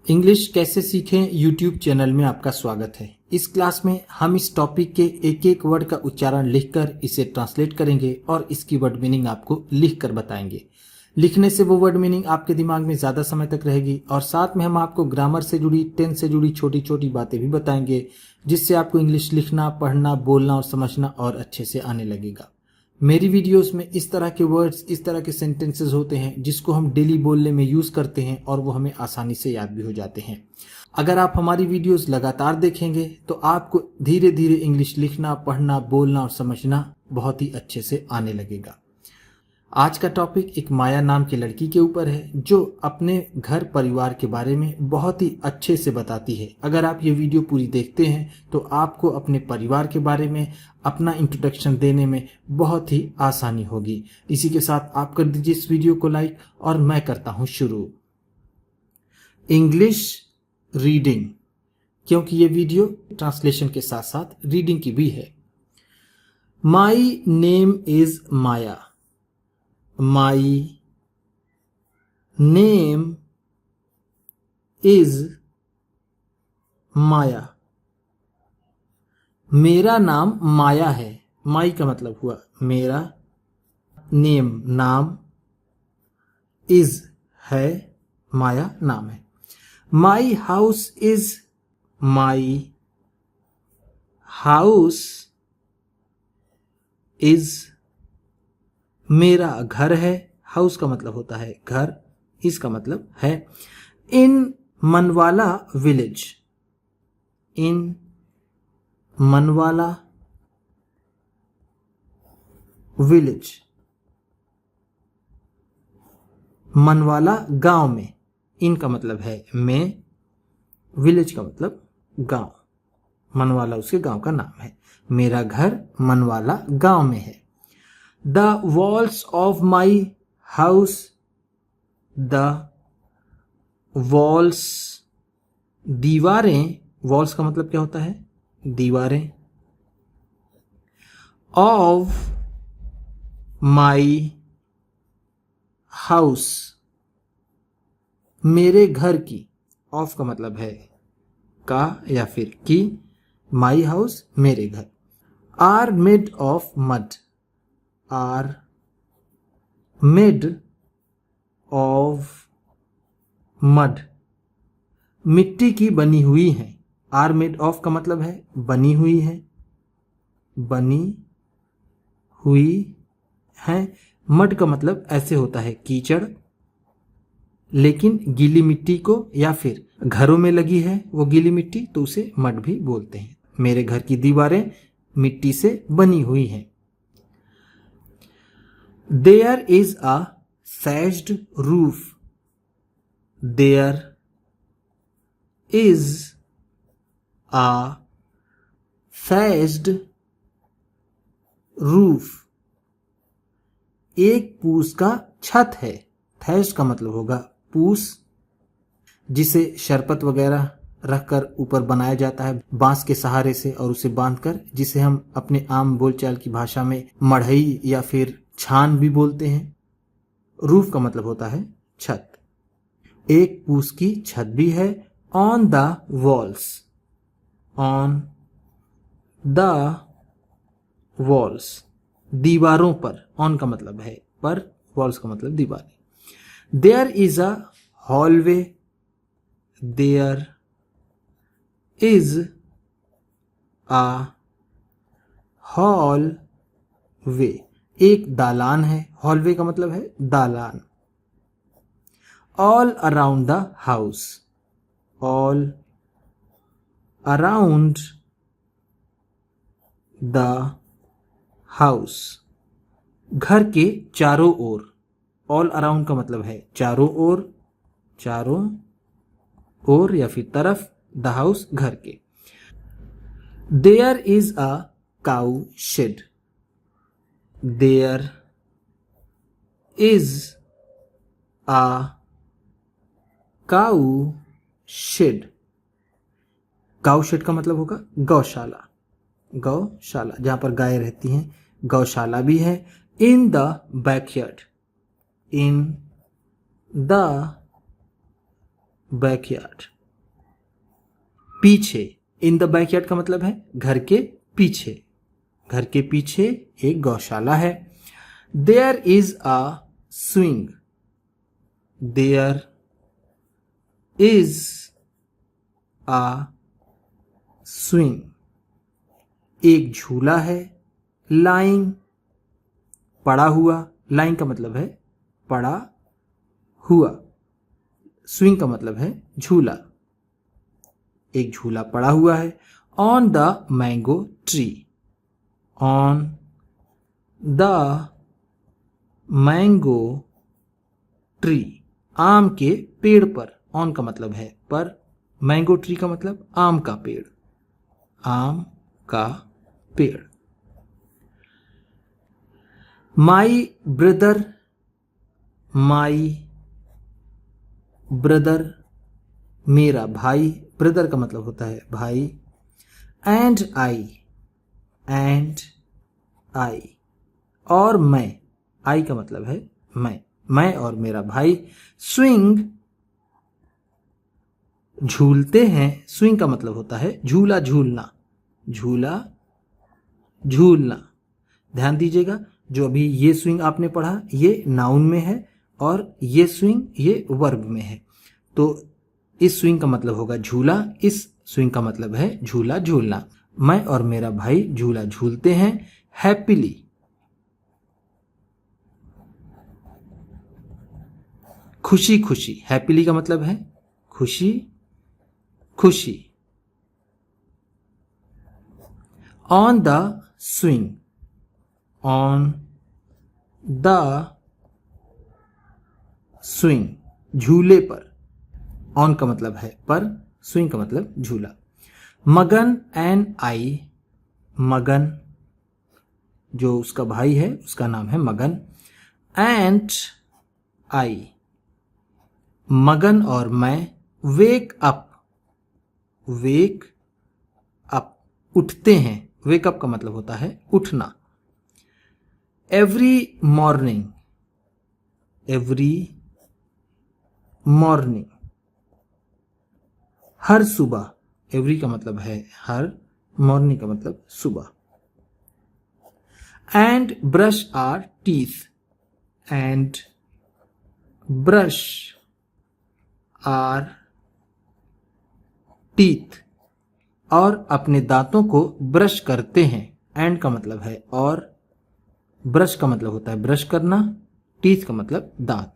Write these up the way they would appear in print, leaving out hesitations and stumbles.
English कैसे सीखें YouTube channel में आपका स्वागत है। इस क्लास में हम इस टॉपिक के एक एक वर्ड का उच्चारण लिखकर इसे ट्रांसलेट करेंगे और इसकी वर्ड मीनिंग आपको लिखकर बताएंगे। लिखने से वो वर्ड मीनिंग आपके दिमाग में ज़्यादा समय तक रहेगी और साथ में हम आपको ग्रामर से जुड़ी, टेंस से जुड़ी छोटी छोटी बातें भी बताएंगे, जिससे आपको इंग्लिश लिखना, पढ़ना, बोलना और समझना और अच्छे से आने लगेगा। मेरी वीडियोस में इस तरह के वर्ड्स, इस तरह के सेंटेंसेस होते हैं जिसको हम डेली बोलने में यूज़ करते हैं और वो हमें आसानी से याद भी हो जाते हैं। अगर आप हमारी वीडियोस लगातार देखेंगे तो आपको धीरे धीरे इंग्लिश लिखना, पढ़ना, बोलना और समझना बहुत ही अच्छे से आने लगेगा। आज का टॉपिक एक माया नाम की लड़की के ऊपर है जो अपने घर परिवार के बारे में बहुत ही अच्छे से बताती है। अगर आप ये वीडियो पूरी देखते हैं तो आपको अपने परिवार के बारे में अपना इंट्रोडक्शन देने में बहुत ही आसानी होगी। इसी के साथ आप कर दीजिए इस वीडियो को लाइक और मैं करता हूँ शुरू। इंग्लिश रीडिंग, क्योंकि ये वीडियो ट्रांसलेशन के साथ साथ रीडिंग की भी है। My name is Maya. My name is माया। मेरा नाम माया है। माई का मतलब हुआ मेरा, नेम नाम, इज है, माया नाम है। My house is, my house is, मेरा घर है। हाउस का मतलब होता है घर, इसका मतलब है। इन मनवाला विलेज, इन मनवाला विलेज, मनवाला गांव में। इन का मतलब है मैं, विलेज का मतलब गांव, मनवाला उसके गांव का नाम है। मेरा घर मनवाला गांव में है। The walls of my house, the walls, दीवारें, walls का मतलब क्या होता है? दीवारें। of my house, मेरे घर की। of का मतलब है का या फिर की, my house मेरे घर। are made of mud, are made of mud, मिट्टी की बनी हुई है। are made of का मतलब है बनी हुई है, बनी हुई है। मड का मतलब ऐसे होता है कीचड़, लेकिन गीली मिट्टी को या फिर घरों में लगी है वो गीली मिट्टी तो उसे मड भी बोलते हैं। मेरे घर की दीवारें मिट्टी से बनी हुई हैं। There is a thatched roof. There is a thatched roof. एक पूस का छत है। थैस्ट का मतलब होगा पूस, जिसे शरबत वगैरह रखकर ऊपर बनाया जाता है बांस के सहारे से और उसे बांधकर, जिसे हम अपने आम बोलचाल की भाषा में मढ़ई या फिर छान भी बोलते हैं। रूफ का मतलब होता है छत। एक पूस की छत भी है। On the walls, on the walls, दीवारों पर। ऑन का मतलब है पर, वॉल्स का मतलब दीवारें। There is a hallway, there is a hallway, एक दालान है। हॉलवे का मतलब है दालान। All around the house, all around the house, घर के चारों ओर। ऑल अराउंड का मतलब है चारों ओर, चारों ओर या फिर तरफ, द हाउस घर के। There is a cow shed, there is a cow shed. Cow shed का मतलब होगा गौशाला, गौशाला जहां पर गाय रहती हैं, गौशाला भी है। In the backyard, in the backyard, पीछे, इन द बैकयार्ड का मतलब है घर के पीछे, घर के पीछे एक गौशाला है। There is a swing, there is a swing, एक झूला है। लाइंग, पड़ा हुआ, लाइंग का मतलब है पड़ा हुआ, स्विंग का मतलब है झूला, एक झूला पड़ा हुआ है। On the mango tree, on the mango tree, आम के पेड़ पर, ऑन का मतलब है पर, मैंगो ट्री का मतलब आम का पेड़, आम का पेड़। माई ब्रदर, माई ब्रदर, मेरा भाई, ब्रदर का मतलब होता है भाई। एंड आई, एंड आई, और मैं, आई का मतलब है मैं और मेरा भाई। स्विंग, झूलते हैं, स्विंग का मतलब होता है झूला झूलना, झूला झूलना। ध्यान दीजिएगा, जो अभी ये स्विंग आपने पढ़ा ये नाउन में है और ये स्विंग ये वर्ब में है, तो इस स्विंग का मतलब होगा झूला, इस स्विंग का मतलब है झूला झूलना। मैं और मेरा भाई झूला झूलते हैं। हैप्पीली, खुशी खुशी, हैप्पीली का मतलब है खुशी खुशी। On the swing, on the swing, झूले पर, ऑन का मतलब है पर, स्विंग का मतलब झूला। मगन एंड आई, मगन जो उसका भाई है उसका नाम है मगन। एंड आई, मगन और मैं। वेक अप, वेक अप, उठते हैं, वेक अप का मतलब होता है उठना। एवरी मॉर्निंग, एवरी मॉर्निंग, हर सुबह, एवरी का मतलब है हर, मॉर्निंग का मतलब सुबह। And brush are teeth, and brush are teeth, और अपने दांतों को ब्रश करते हैं। एंड का मतलब है और, ब्रश का मतलब होता है ब्रश करना, टीथ का मतलब दांत,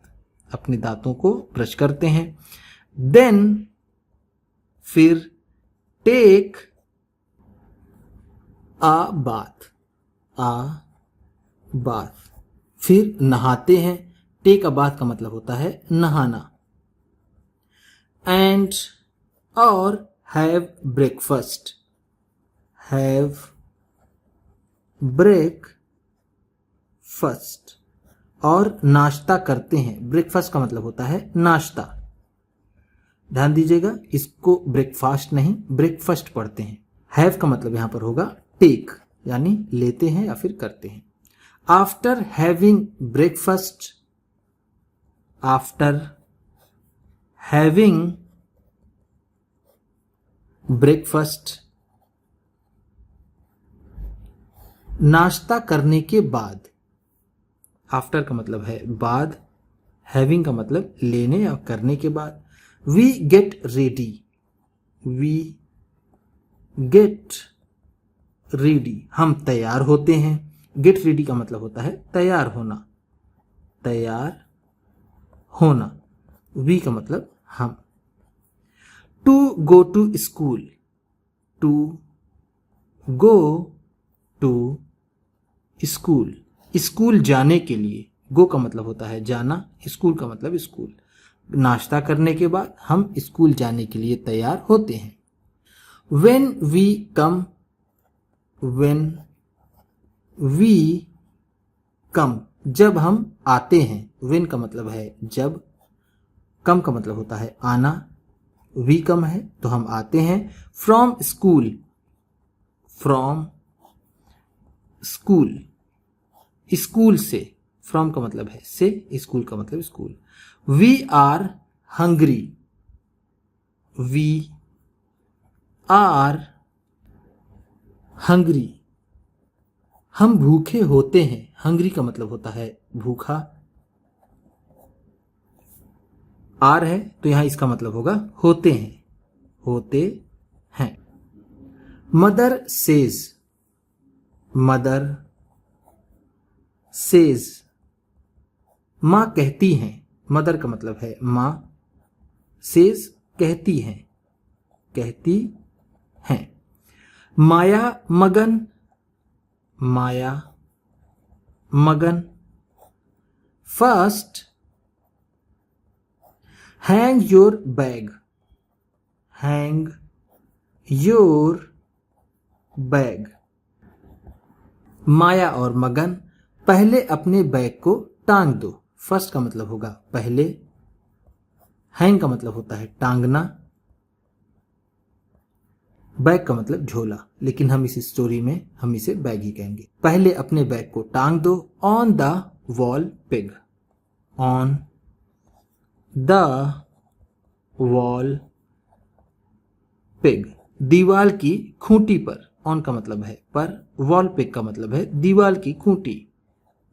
अपने दांतों को ब्रश करते हैं। देन, फिर, टेक आ बाथ, आ बाथ, फिर नहाते हैं। टेक अ बाथ का मतलब होता है नहाना। एंड, और, हैव ब्रेकफास्ट, हैव ब्रेकफास्ट, और नाश्ता करते हैं। ब्रेकफास्ट का मतलब होता है नाश्ता। ध्यान दीजिएगा, इसको ब्रेकफास्ट नहीं ब्रेकफास्ट पढ़ते हैं। हैव का मतलब यहां पर होगा टेक, यानी लेते हैं या फिर करते हैं। After having breakfast, after having breakfast, नाश्ता करने के बाद। आफ्टर का मतलब है बाद, हैविंग का मतलब लेने या करने के बाद। We get ready, we get ready, हम तैयार होते हैं। गेट रेडी का मतलब होता है तैयार होना, तैयार होना। वी का मतलब हम। To go to school, to go to school, school जाने के लिए। गो का मतलब होता है जाना, स्कूल का मतलब स्कूल। नाश्ता करने के बाद हम स्कूल जाने के लिए तैयार होते हैं। When we come, when we come, जब हम आते हैं। when का मतलब है जब, come का मतलब होता है आना। we come है तो हम आते हैं। from school, from school, school से। from का मतलब है से, स्कूल का मतलब school. we are hungry, we are hungry, हम भूखे होते हैं। हंग्री का मतलब होता है भूखा। आर है तो यहां इसका मतलब होगा होते हैं, होते हैं। मदर सेज, मदर सेज, मां कहती हैं। मदर का मतलब है मां, सेज कहती हैं, कहती हैं। माया Magan, Maya Magan. First hang your bag, hang your bag. Maya और मगन, पहले अपने बैग को टांग दो। फर्स्ट का मतलब होगा पहले, हैंग का मतलब होता है टांगना, बैग का मतलब झोला, लेकिन हम इस स्टोरी में हम इसे बैग ही कहेंगे। पहले अपने बैग को टांग दो। On the wall pig, on the wall pig, दीवार की खूंटी पर। ऑन का मतलब है पर, वॉल पिग का मतलब है दीवार की खूंटी,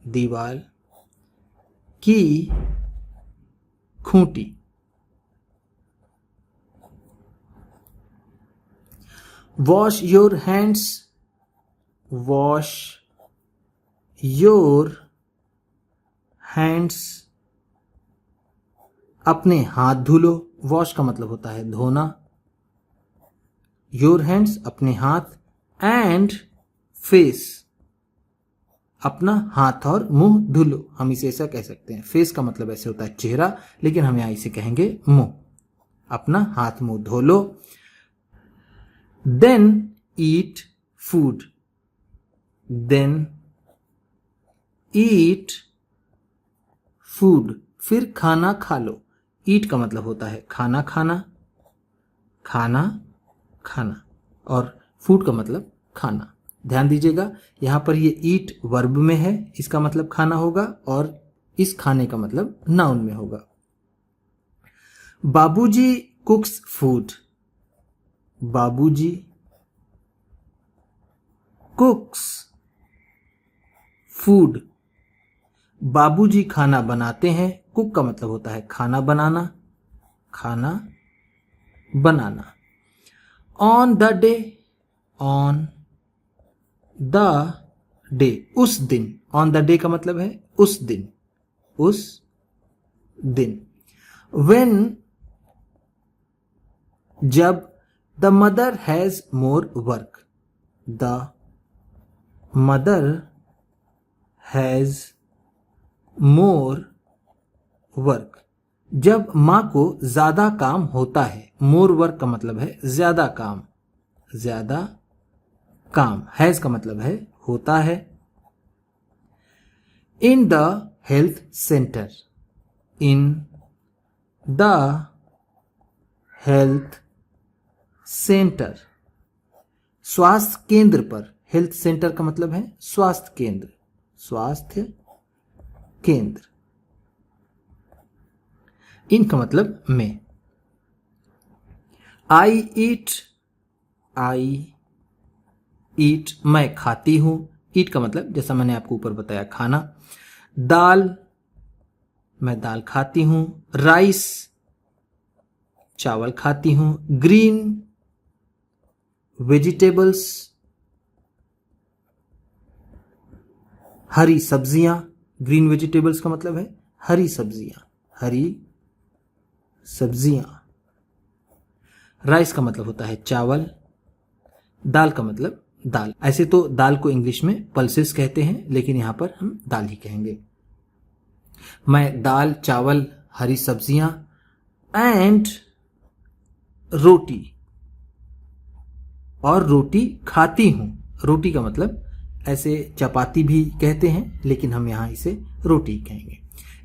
दीवार की Khunti. Wash your hands, wash your hands, अपने हाथ धो लो। वॉश का मतलब होता है धोना, योर हैंड्स अपने हाथ, एंड फेस, अपना हाथ और मुंह धुलो। हम इसे ऐसा कह सकते हैं। फेस का मतलब ऐसे होता है चेहरा, लेकिन हम यहां इसे कहेंगे मुंह। अपना हाथ मुंह धो लो। Then eat food, then eat food, फिर खाना खा लो। ईट का मतलब होता है खाना खाना, खाना खाना, और फूड का मतलब खाना। ध्यान दीजिएगा यहां पर ये ईट वर्ब में है, इसका मतलब खाना होगा, और इस खाने का मतलब नाउन में होगा। बाबूजी कुक्स फूड, बाबूजी कुक्स फूड, बाबूजी खाना बनाते हैं। कुक का मतलब होता है खाना बनाना, खाना बनाना। On the day, on the day, उस दिन। ऑन द डे का मतलब है उस दिन, उस दिन। व्हेन, जब। The mother has more work, the mother has more work, जब मां को ज्यादा काम होता है। मोर वर्क का मतलब है ज्यादा काम, ज्यादा काम। हैज का मतलब है होता है। In the health centre, in the health centre, स्वास्थ्य केंद्र पर। हेल्थ सेंटर का मतलब है स्वास्थ्य केंद्र, स्वास्थ्य केंद्र। इन का मतलब में। आई ईट, आई ईट, मैं खाती हूं। ईट का मतलब जैसा मैंने आपको ऊपर बताया खाना। दाल, मैं दाल खाती हूं। राइस, चावल खाती हूं। ग्रीन वेजिटेबल्स, हरी सब्जियां। ग्रीन वेजिटेबल्स का मतलब है हरी सब्जियां, हरी सब्जियां। राइस का मतलब होता है चावल। दाल का मतलब दाल। ऐसे तो दाल को इंग्लिश में पल्सेस कहते हैं, लेकिन यहां पर हम दाल ही कहेंगे। मैं दाल, चावल, हरी सब्जियां एंड रोटी, और रोटी खाती हूं। रोटी का मतलब ऐसे चपाती भी कहते हैं, लेकिन हम यहां इसे रोटी कहेंगे।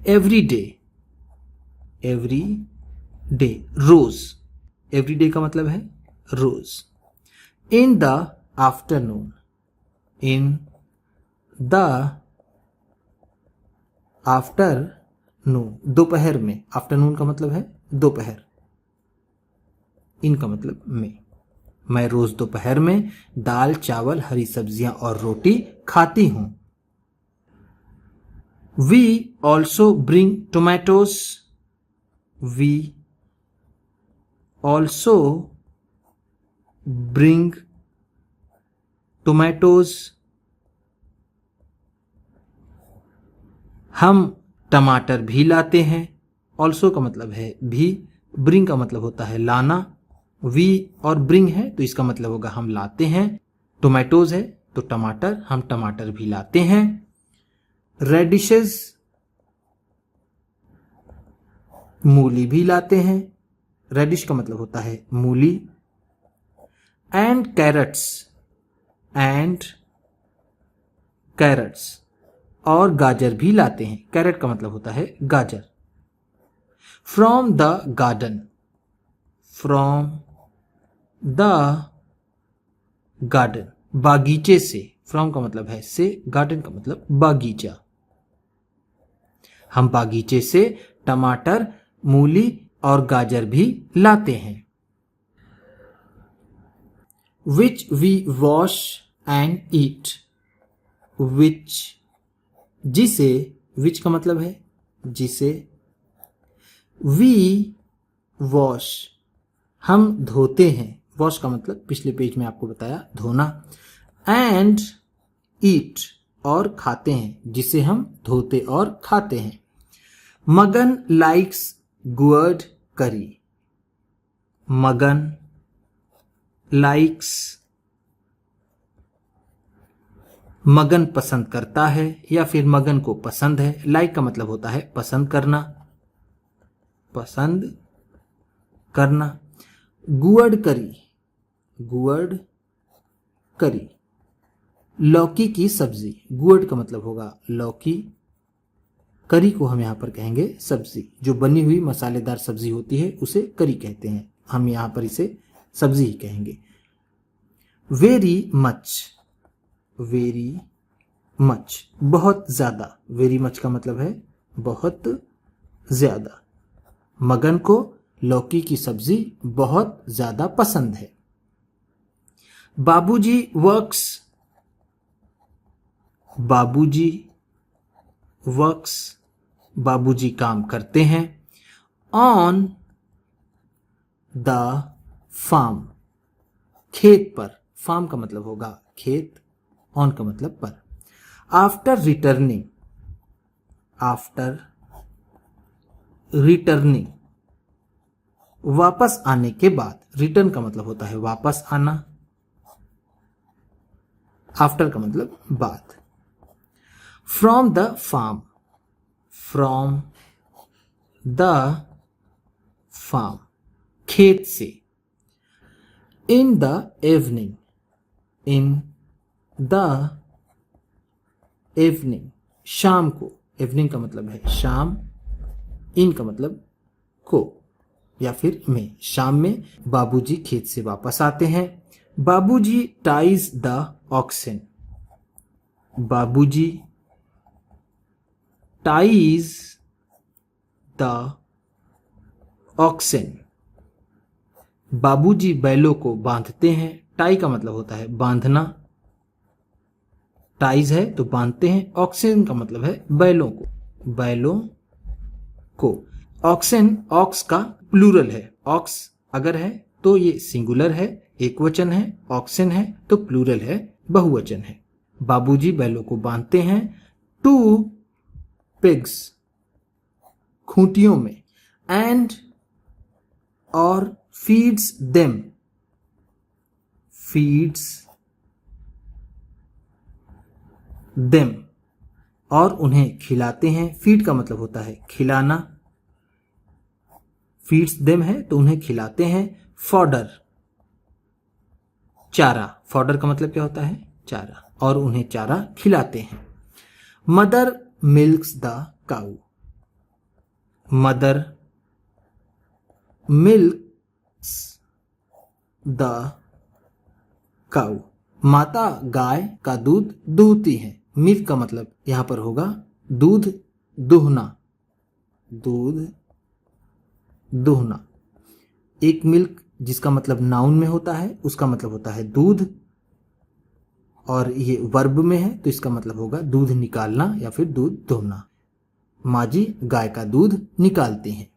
एवरी डे, एवरी डे, रोज। एवरी डे का मतलब है रोज। In the afternoon, in the afternoon, दोपहर में। आफ्टरनून का मतलब है दोपहर, इनका मतलब में। मैं रोज दोपहर में दाल, चावल, हरी सब्जियां और रोटी खाती हूं। We also bring tomatoes. We also bring tomatoes. हम टमाटर भी लाते हैं। ऑल्सो का मतलब है भी, ब्रिंग का मतलब होता है लाना। वी और ब्रिंग है तो इसका मतलब होगा हम लाते हैं। टोमेटोज है तो टमाटर, हम टमाटर भी लाते हैं। रेडिशेस, मूली भी लाते हैं। रेडिश का मतलब होता है मूली। एंड कैरेट्स, एंड कैरेट्स, और गाजर भी लाते हैं। कैरेट का मतलब होता है गाजर। From the garden, from the garden, बागीचे से। फ्रॉम का मतलब है से, गार्डन का मतलब बागीचा। हम बागीचे से टमाटर, मूली और गाजर भी लाते हैं। Which we wash and eat, which, जिसे, विच का मतलब है जिसे। वी वॉश, हम धोते हैं। वॉश का मतलब पिछले पेज में आपको बताया धोना। एंड ईट, और खाते हैं, जिसे हम धोते और खाते हैं। मगन लाइक्स गुअर्ड करी, मगन लाइक्स, मगन पसंद करता है या फिर मगन को पसंद है। लाइक का मतलब होता है पसंद करना, पसंद करना। गुअर्ड करी, गुअर्ड करी, लौकी की सब्जी। गुअर्ड का मतलब होगा लौकी, करी को हम यहां पर कहेंगे सब्जी। जो बनी हुई मसालेदार सब्जी होती है उसे करी कहते हैं, हम यहां पर इसे सब्जी ही कहेंगे। वेरी मच, वेरी मच, बहुत ज्यादा। वेरी मच का मतलब है बहुत ज्यादा। मगन को लौकी की सब्जी बहुत ज्यादा पसंद है। बाबूजी वर्क्स, बाबूजी वर्क्स, बाबूजी काम करते हैं। ऑन द फार्म, खेत पर। फार्म का मतलब होगा खेत, ऑन का मतलब पर। आफ्टर रिटर्निंग, आफ्टर रिटर्निंग, वापस आने के बाद। रिटर्न का मतलब होता है वापस आना, आफ्टर का मतलब बाद। From the farm, from the farm, खेत से। In the evening, in the evening, शाम को। इवनिंग का मतलब है शाम, इन का मतलब को या फिर में। शाम में बाबूजी खेत से वापस आते हैं। बाबूजी टाइज द ऑक्सन, बाबूजी टाइज द ऑक्सन, बाबूजी बैलों को बांधते हैं। टाई का मतलब होता है बांधना, टाइज है तो बांधते हैं। ऑक्सन का मतलब है बैलों को, बैलों को। ऑक्सन, ऑक्स का प्लूरल है। ऑक्स अगर है तो ये सिंगुलर है, एक वचन है। ऑक्सन है तो प्लूरल है, बहुवचन है। बाबूजी बैलों को बांधते हैं। टू पिग्स, खूंटियों में। एंड और फीड्स देम, फीड्स देम, और उन्हें खिलाते हैं। फीड का मतलब होता है खिलाना, फीड्स देम है तो उन्हें खिलाते हैं। फॉडर, चारा। फॉडर का मतलब क्या होता है चारा, और उन्हें चारा खिलाते हैं। Mother milks the cow, mother milks the cow, माता गाय का दूध दूहती है। मिल्क का मतलब यहां पर होगा दूध दूहना, दूध दूहना। एक मिल्क जिसका मतलब नाउन में होता है उसका मतलब होता है दूध, और ये वर्ब में है तो इसका मतलब होगा दूध निकालना या फिर दूध दोहना। माँ जी गाय का दूध निकालती हैं।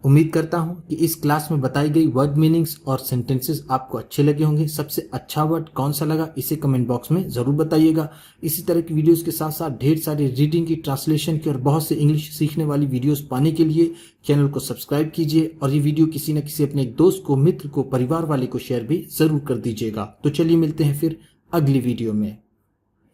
उम्मीद करता हूं कि इस क्लास में बताई गई वर्ड मीनिंग्स और सेंटेंसेस आपको अच्छे लगे होंगे। सबसे अच्छा वर्ड कौन सा लगा इसे कमेंट बॉक्स में जरूर बताइएगा। इसी तरह की वीडियोस के साथ साथ ढेर सारी रीडिंग की, ट्रांसलेशन की और बहुत से इंग्लिश सीखने वाली वीडियोस पाने के लिए चैनल को सब्सक्राइब कीजिए और ये वीडियो किसी न किसी अपने दोस्त को, मित्र को, परिवार वाले को शेयर भी जरूर कर दीजिएगा। तो चलिए मिलते हैं फिर अगली वीडियो में।